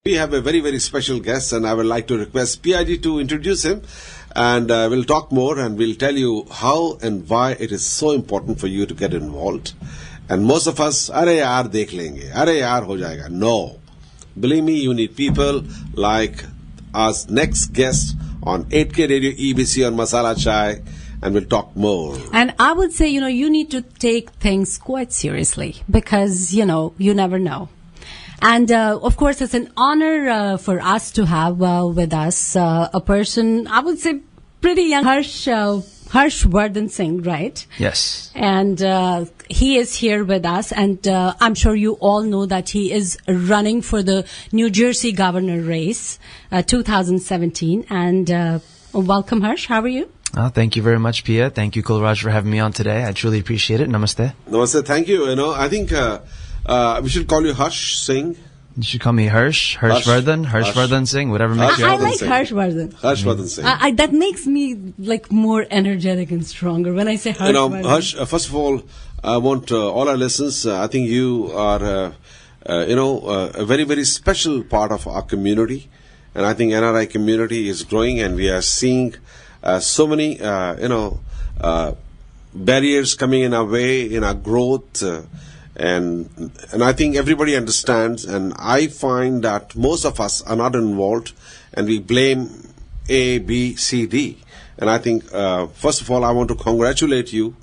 We have a very, very special guest, and I would like to request PIG to introduce him. And we'll talk more, and we'll tell you how and why it is so important for you to get involved. And most of us, अरे यार देख लेंगे, अरे यार हो जाएगा. No. Believe me, you need people like us next guest on 8K Radio EBC on Masala Chai, and we'll talk more. And I would say, you need to take things quite seriously because, you never know. And, of course, it's an honor for us to have with us a person, I would say, pretty young, Hirsh Singh, right? Yes. And he is here with us, and I'm sure you all know that he is running for the New Jersey governor race, 2017. And welcome, Hirsh. How are you? Thank you very much, Piya. Thank you, Kulraaj, for having me on today. I truly appreciate it. Namaste. Namaste. Thank you. I think we should call you Hirsh Singh. You should call me Hirsh Singh, whatever makes you I happy. like Hirsh Singh. That makes me like more energetic and stronger when I say Hirsh Hirsh, first of all, I want all our listeners, I think you are, a very, very special part of our community. And I think NRI community is growing, and we are seeing so many, barriers coming in our way, in our growth, and I think everybody understands, and I find that most of us are not involved, and we blame A, B, C, D. And I think, first of all, I want to congratulate you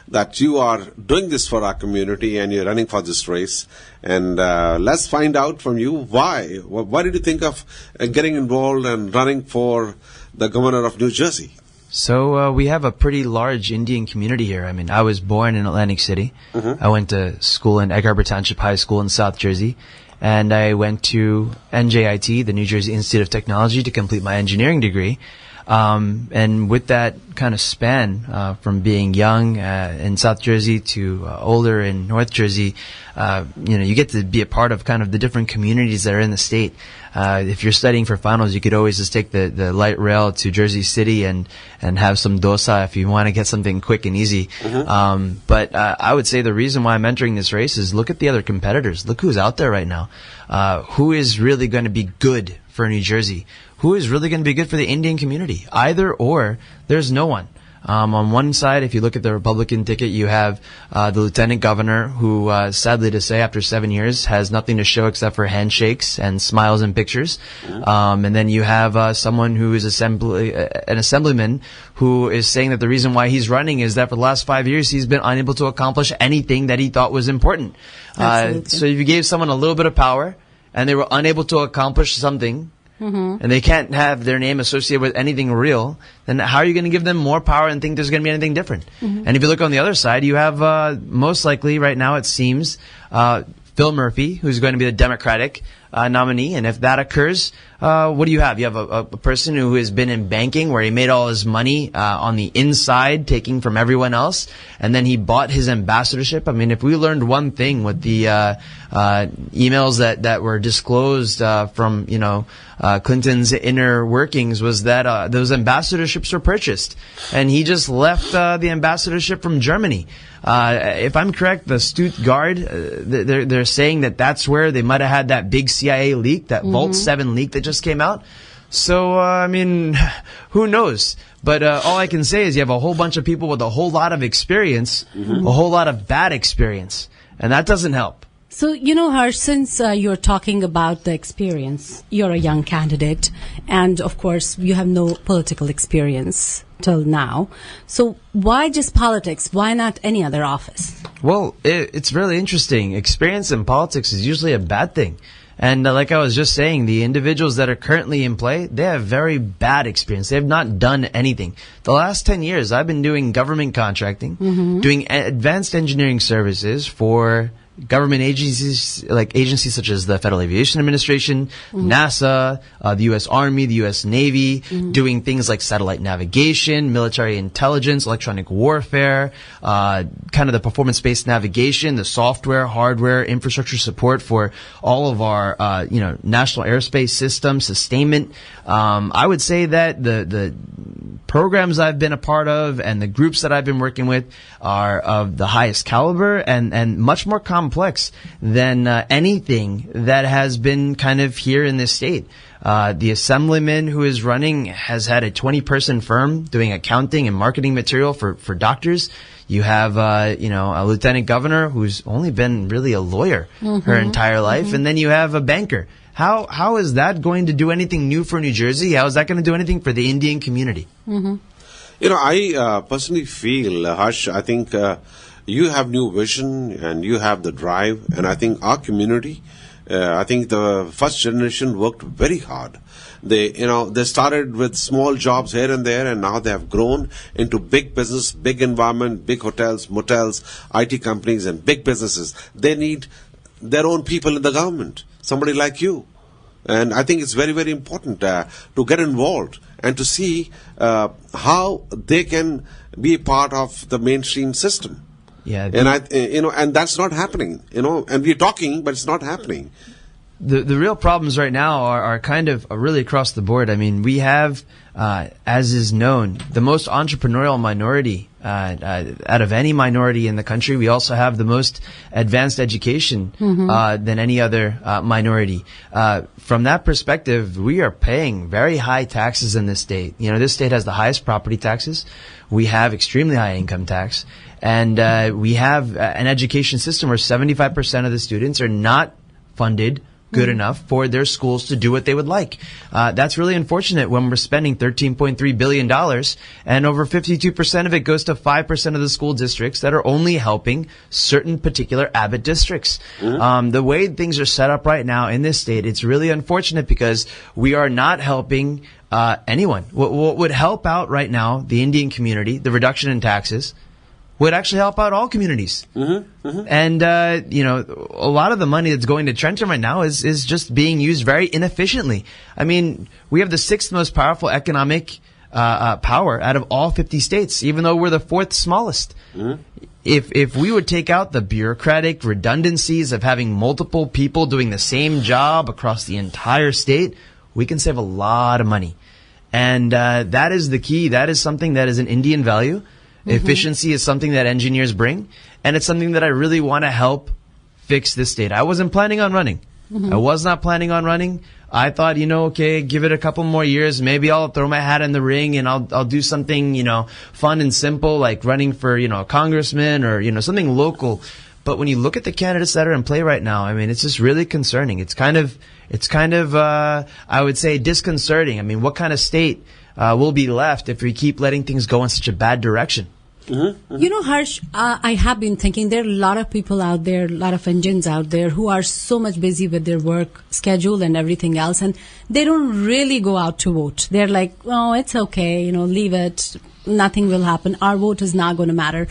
that you are doing this for our community and you're running for this race. And let's find out from you why. Why did you think of getting involved and running for the governor of New Jersey? So we have a pretty large Indian community here. I mean, I was born in Atlantic City. Mm-hmm. I went to school in Egg Harbor Township High School in South Jersey. And I went to NJIT, the New Jersey Institute of Technology, to complete my engineering degree. And with that kind of span, from being young in South Jersey to older in North Jersey, you get to be a part of kind of the different communities that are in the state. If you're studying for finals, you could always just take the light rail to Jersey City and have some dosa if you want to get something quick and easy. Mm-hmm. But I would say the reason why I'm entering this race is look at the other competitors. Look who's out there right now. Who is really going to be good for New Jersey? Who is really going to be good for the Indian community? Either or, there's no one. On one side, if you look at the Republican ticket, you have the lieutenant governor who, sadly to say, after 7 years, has nothing to show except for handshakes and smiles and pictures. And then you have someone who is an assemblyman who is saying that the reason why he's running is that for the last 5 years he's been unable to accomplish anything that he thought was important. So if you gave someone a little bit of power and they were unable to accomplish something, mm-hmm. and they can't have their name associated with anything real, then how are you going to give them more power and think there's going to be anything different? Mm-hmm. And if you look on the other side, you have most likely right now, it seems, Phil Murphy, who's going to be the Democratic nominee. And if that occurs, what do you have? You have a person who has been in banking where he made all his money on the inside, taking from everyone else, and then he bought his ambassadorship. I mean, if we learned one thing with the emails that were disclosed from Clinton's inner workings was that those ambassadorships were purchased, and he just left the ambassadorship from Germany. If I'm correct, the Stuttgart, they're saying that that's where they might have had that big CIA leak, that mm-hmm. Vault 7 leak that just came out. So, I mean, who knows? But all I can say is you have a whole bunch of people with a whole lot of experience, mm-hmm. a whole lot of bad experience, and that doesn't help. So, Harsh, since you're talking about the experience, you're a young candidate, and of course, you have no political experience till now. So why just politics? Why not any other office? Well, it's really interesting. Experience in politics is usually a bad thing. And like I was just saying, the individuals that are currently in play, they have very bad experience. They have not done anything. The last 10 years, I've been doing government contracting, mm-hmm. doing advanced engineering services for government agencies such as the Federal Aviation Administration, mm-hmm. NASA, the U.S. Army, the U.S. Navy, mm-hmm. doing things like satellite navigation, military intelligence, electronic warfare, kind of the performance-based navigation, the software, hardware, infrastructure support for all of our, national airspace system, sustainment. I would say that the programs I've been a part of and the groups that I've been working with are of the highest caliber and much more complex than anything that has been kind of here in this state. The assemblyman who is running has had a 20-person firm doing accounting and marketing material for doctors. You have, a lieutenant governor who's only been really a lawyer her entire life. And then you have a banker. How is that going to do anything new for New Jersey? How is that going to do anything for the Indian community? I personally feel, Harsh, I think you have new vision and you have the drive. And I think our community, I think the first generation worked very hard. They started with small jobs here and there, and now they have grown into big business, big environment, big hotels, motels, IT companies, and big businesses. They need their own people in the government, somebody like you. And I think it's very, very important to get involved and to see how they can be part of the mainstream system. Yeah, and that's not happening. And we're talking, but it's not happening. The real problems right now are kind of really across the board. I mean, we have, as is known, the most entrepreneurial minority out of any minority in the country. We also have the most advanced education than any other minority. From that perspective, we are paying very high taxes in this state. This state has the highest property taxes. We have extremely high income tax. And we have an education system where 75% of the students are not funded good enough for their schools to do what they would like. That's really unfortunate when we're spending $13.3 billion and over 52% of it goes to 5% of the school districts that are only helping certain particular Abbott districts. The way things are set up right now in this state, it's really unfortunate because we are not helping anyone. What would help out right now, the Indian community, the reduction in taxes, would actually help out all communities. And, a lot of the money that's going to Trenton right now is just being used very inefficiently. I mean, we have the 6th most powerful economic power out of all 50 states, even though we're the 4th smallest. If we would take out the bureaucratic redundancies of having multiple people doing the same job across the entire state, we can save a lot of money. And that is the key. That is something that is an Indian value. Efficiency is something that engineers bring, and it's something that I really want to help fix this state. I wasn't planning on running. I was not planning on running. I thought, okay, give it a couple more years. Maybe I'll throw my hat in the ring and I'll do something, fun and simple, like running for, a congressman or, something local. But when you look at the candidates that are in play right now, I mean, it's just really concerning. It's kind of, I would say, disconcerting. I mean, what kind of state will be left if we keep letting things go in such a bad direction? Harsh, I have been thinking there are a lot of people out there, a lot of Indians out there who are so much busy with their work schedule and everything else, and they don't really go out to vote. They're like, oh, it's okay, leave it. Nothing will happen. Our vote is not going to matter.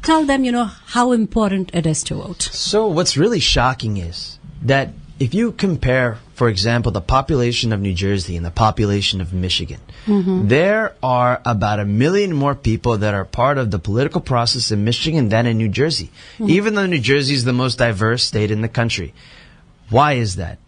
Tell them, how important it is to vote. So what's really shocking is that if you compare, for example, the population of New Jersey and the population of Michigan, there are about 1 million more people that are part of the political process in Michigan than in New Jersey, even though New Jersey is the most diverse state in the country. Why is that?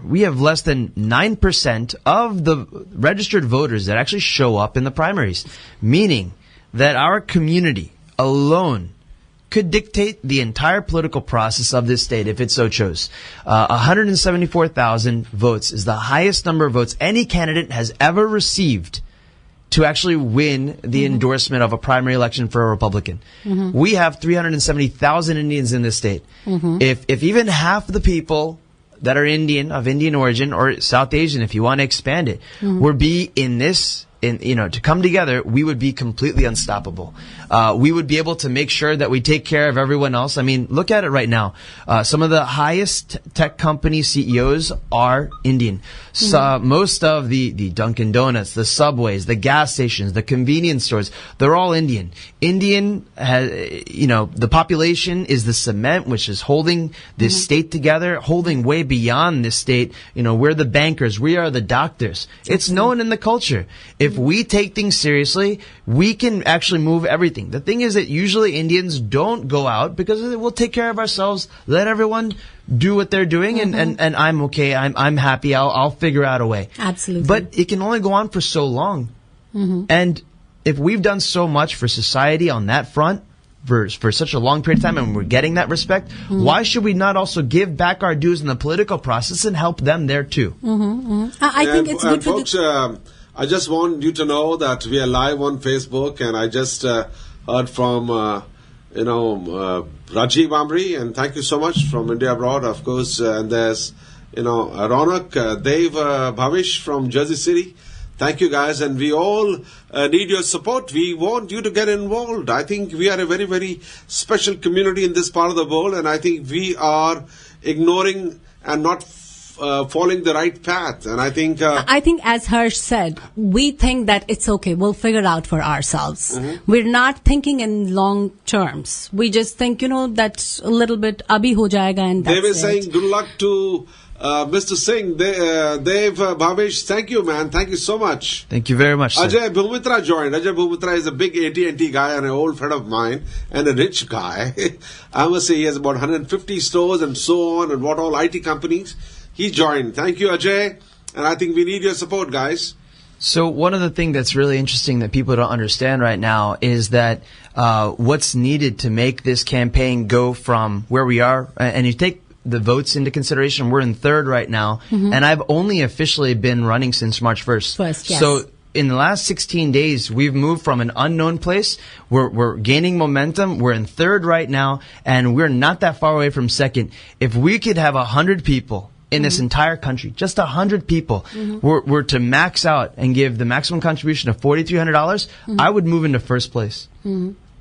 We have less than 9% of the registered voters that actually show up in the primaries, meaning that our community alone could dictate the entire political process of this state if it so chose. 174,000 votes is the highest number of votes any candidate has ever received to actually win the endorsement of a primary election for a Republican. We have 370,000 Indians in this state. If even half the people that are Indian, of Indian origin, or South Asian, if you want to expand it, would be in this, to come together, we would be completely unstoppable. We would be able to make sure that we take care of everyone else. I mean, look at it right now. Some of the highest tech company CEOs are Indian. So most of the Dunkin' Donuts, the Subways, the gas stations, the convenience stores, they're all Indian. Indian has, the population is the cement which is holding this state together, holding way beyond this state. We're the bankers. We are the doctors. It's known in the culture. If we take things seriously, we can actually move everything. The thing is that usually Indians don't go out because we'll take care of ourselves. Let everyone do what they're doing, and I'm okay. I'm happy. I'll figure out a way. Absolutely. But it can only go on for so long. And if we've done so much for society on that front for such a long period of time and we're getting that respect, why should we not also give back our dues in the political process and help them there too? I think it's good for folks, I just want you to know that we are live on Facebook, and I just heard from Rajiv Amri, and thank you so much from India Abroad, of course. And there's Ronak, Dev, Bhavish from Jersey City. Thank you, guys, and we all need your support. We want you to get involved. I think we are a very, very special community in this part of the world, and I think we are ignoring and not following the right path. And I think as Hirsh said, we think that it's okay, we'll figure it out for ourselves. We're not thinking in long terms. We just think, that's a little bit abhi ho jayega, and that's they were saying good luck to Mr. Singh. Dev, Bhavesh, thank you, man. Thank you so much. Thank you very much, sir. Ajay Bhumitra joined. Ajay Bhumitra is a big AT&T guy and an old friend of mine and a rich guy. I must say he has about 150 stores and so on, and what all IT companies. He joined. Thank you, Ajay. And I think we need your support, guys. So one of the things that's really interesting that people don't understand right now is that what's needed to make this campaign go from where we are, and you take the votes into consideration, we're in third right now, and I've only officially been running since March 1st. Yes. So in the last 16 days, we've moved from an unknown place. We're gaining momentum. We're in third right now, and we're not that far away from second. If we could have 100 people in this entire country, just 100 people, were to max out and give the maximum contribution of $4,300, I would move into first place.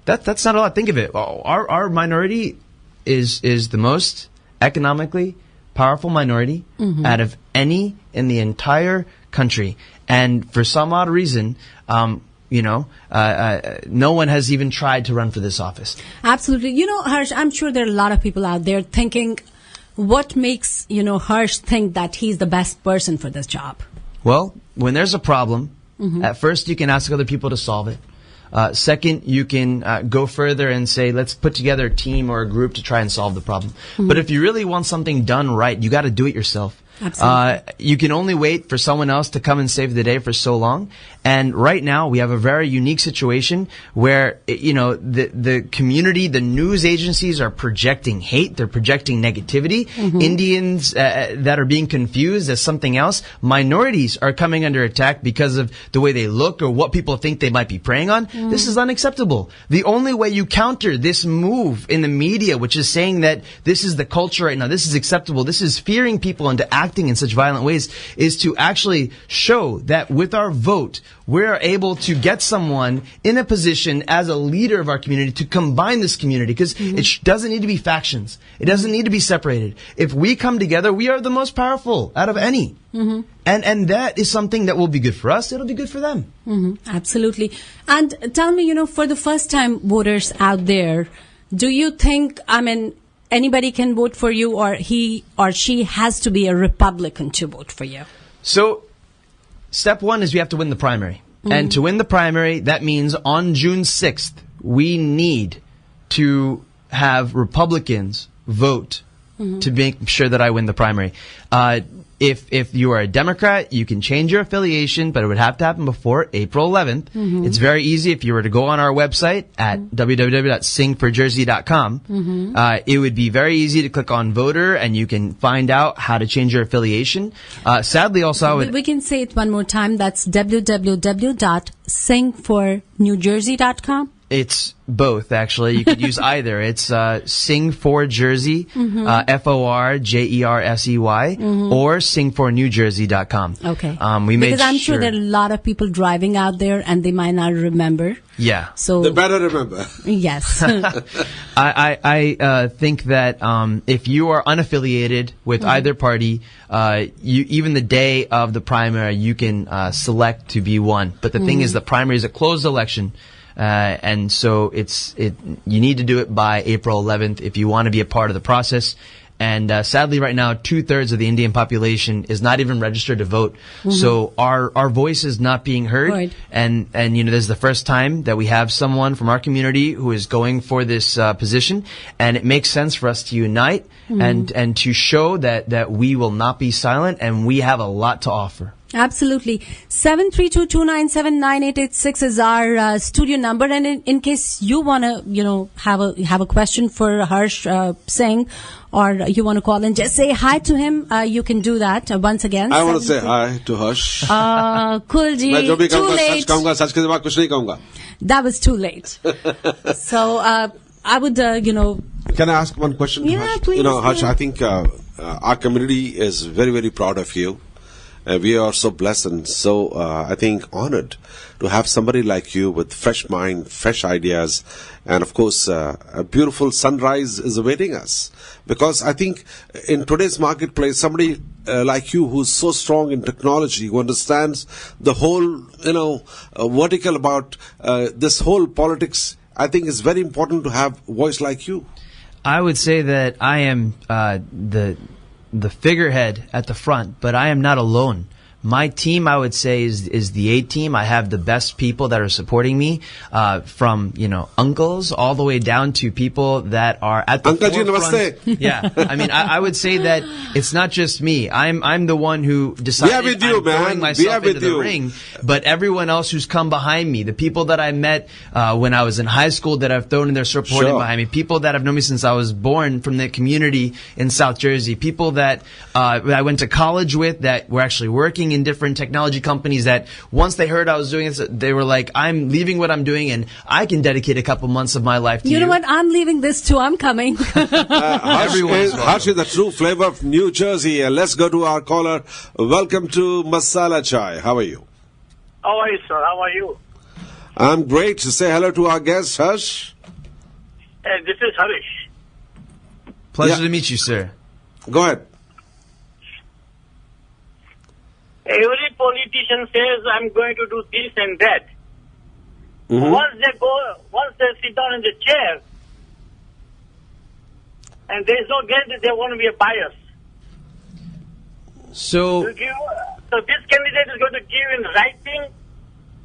That's not a lot. Think of it. Our minority is the most economically powerful minority out of any in the entire country, and for some odd reason, no one has even tried to run for this office. Absolutely. Hirsh, I'm sure there are a lot of people out there thinking, what makes, Hirsh think that he's the best person for this job? Well, when there's a problem, at first you can ask other people to solve it. Second, you can go further and say, let's put together a team or a group to try and solve the problem. But if you really want something done right, you got to do it yourself. Absolutely. You can only wait for someone else to come and save the day for so long. And right now, we have a very unique situation where, the community, the news agencies are projecting hate. They're projecting negativity. Indians that are being confused as something else. Minorities are coming under attack because of the way they look or what people think they might be preying on. This is unacceptable. The only way you counter this move in the media, which is saying that this is the culture right now, this is acceptable, this is fearing people into acting in such violent ways, is to actually show that with our vote, we're able to get someone in a position as a leader of our community to combine this community, because it doesn't need to be factions. It doesn't need to be separated. If we come together, we are the most powerful out of any. And that is something that will be good for us. It'll be good for them. Absolutely. And tell me, for the first time voters out there, do you think, anybody can vote for you, or he or she has to be a Republican to vote for you? So, step one is we have to win the primary. And to win the primary, that means on June 6th, we need to have Republicans vote to make sure that I win the primary. If you are a Democrat, you can change your affiliation, but it would have to happen before April 11th. It's very easy. If you were to go on our website at www.singforjersey.com, it would be very easy to click on voter, and you can find out how to change your affiliation. Sadly, also, we can say it one more time. That's www.singfornewjersey.com. It's both, actually. You could use either. It's Sing for Jersey, FORJERSEY, or singfornewjersey.com. Okay. Because I'm sure there are a lot of people driving out there and they might not remember. Yeah. So they better remember. Yes. I think that if you are unaffiliated with either party, even the day of the primary, you can select to be one. But the thing is, the primary is a closed election. And so you need to do it by April 11th if you want to be a part of the process. And sadly, right now, 2/3 of the Indian population is not even registered to vote. So our voice is not being heard. Right. And this is the first time that we have someone from our community who is going for this position. And it makes sense for us to unite and to show that we will not be silent, and we have a lot to offer. Absolutely. 732-297-9886 is our studio number, and in case you want to, have a question for Hirsh Singh, or you want to call and just say hi to him, you can do that once again. I want to say hi to Hirsh. Cool ji. Too late. That was too late. So I would, Can I ask one question? Yeah, Hirsh? please. Hirsh, I think our community is very, very proud of you. We are so blessed and so, I think, honored to have somebody like you with fresh mind, fresh ideas, and of course, a beautiful sunrise is awaiting us. Because I think in today's marketplace, somebody like you who's so strong in technology, who understands the whole, vertical about this whole politics, I think it's very important to have a voice like you. I would say that I am the figurehead at the front, but I am not alone. My team, I would say, is the A team. I have the best people that are supporting me, from, uncles all the way down to people that are at the Uncle ji, forefront. namaste. Yeah. I mean, I would say that it's not just me. I'm the one who decided with you, I'm man. throwing myself into the ring, but everyone else who's come behind me, the people that I met, when I was in high school that I've thrown in their support behind me, people that have known me since I was born from the community in South Jersey, people that, I went to college with that were actually working in different technology companies, that once they heard I was doing this, they were like, I'm leaving what I'm doing and I can dedicate a couple months of my life to you. You know what? I'm leaving this too. I'm coming. Hirsh is the true flavor of New Jersey. Let's go to our caller. Welcome to Masala Chai. How are you? How are you, sir? How are you? I'm great. Say hello to our guest, Hirsh. This is Harish. Pleasure to meet you, sir. Go ahead. Every politician says, I'm going to do this and that. Mm-hmm. Once they sit down in the chair, and there is no guarantee they want to be a bias. So So this candidate is going to give in writing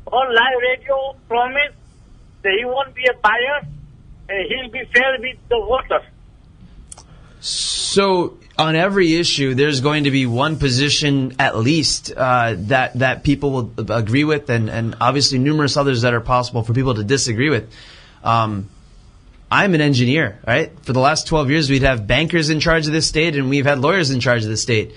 on live radio promise that he won't be a bias and he'll be fair with the voters. So on every issue, there's going to be one position at least that people will agree with, and obviously numerous others that are possible for people to disagree with. I'm an engineer, right? For the last 12 years, we'd have bankers in charge of this state, and we've had lawyers in charge of the state.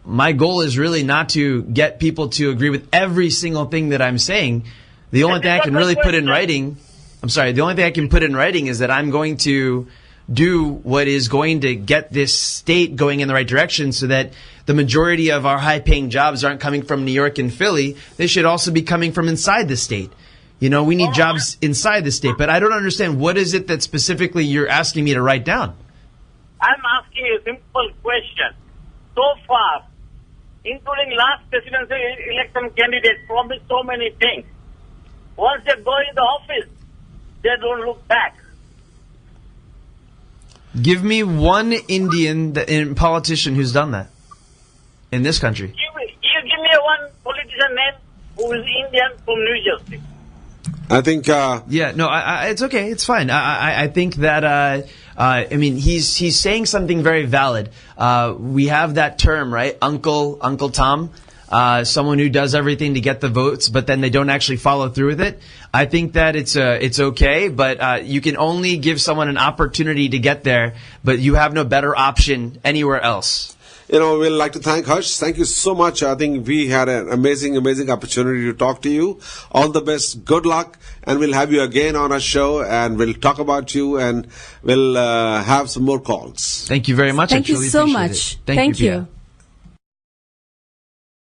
My goal is really not to get people to agree with every single thing that I'm saying. The only thing I can really put in writing, the only thing I can put in writing is that I'm going to do what is going to get this state going in the right direction, so that the majority of our high-paying jobs aren't coming from New York and Philly. They should also be coming from inside the state. We need jobs inside the state. But I don't understand, what is it that specifically you're asking me to write down? I'm asking a simple question. So far, including last presidential election candidates promised so many things. Once they go in the office, they don't look back. Give me one Indian politician who's done that in this country. You give me one politician name who is Indian from New Jersey. I think. It's okay. It's fine. I think that. He's saying something very valid. We have that term, right? Uncle Tom. Someone who does everything to get the votes, but then they don't actually follow through with it. I think that it's okay, but you can only give someone an opportunity to get there, but you have no better option anywhere else. We'd like to thank Hirsh. Thank you so much. I think we had an amazing opportunity to talk to you. All the best. Good luck. And we'll have you again on our show, and we'll talk about you, and we'll have some more calls. Thank you very much. Thank you so much. Thank you. you.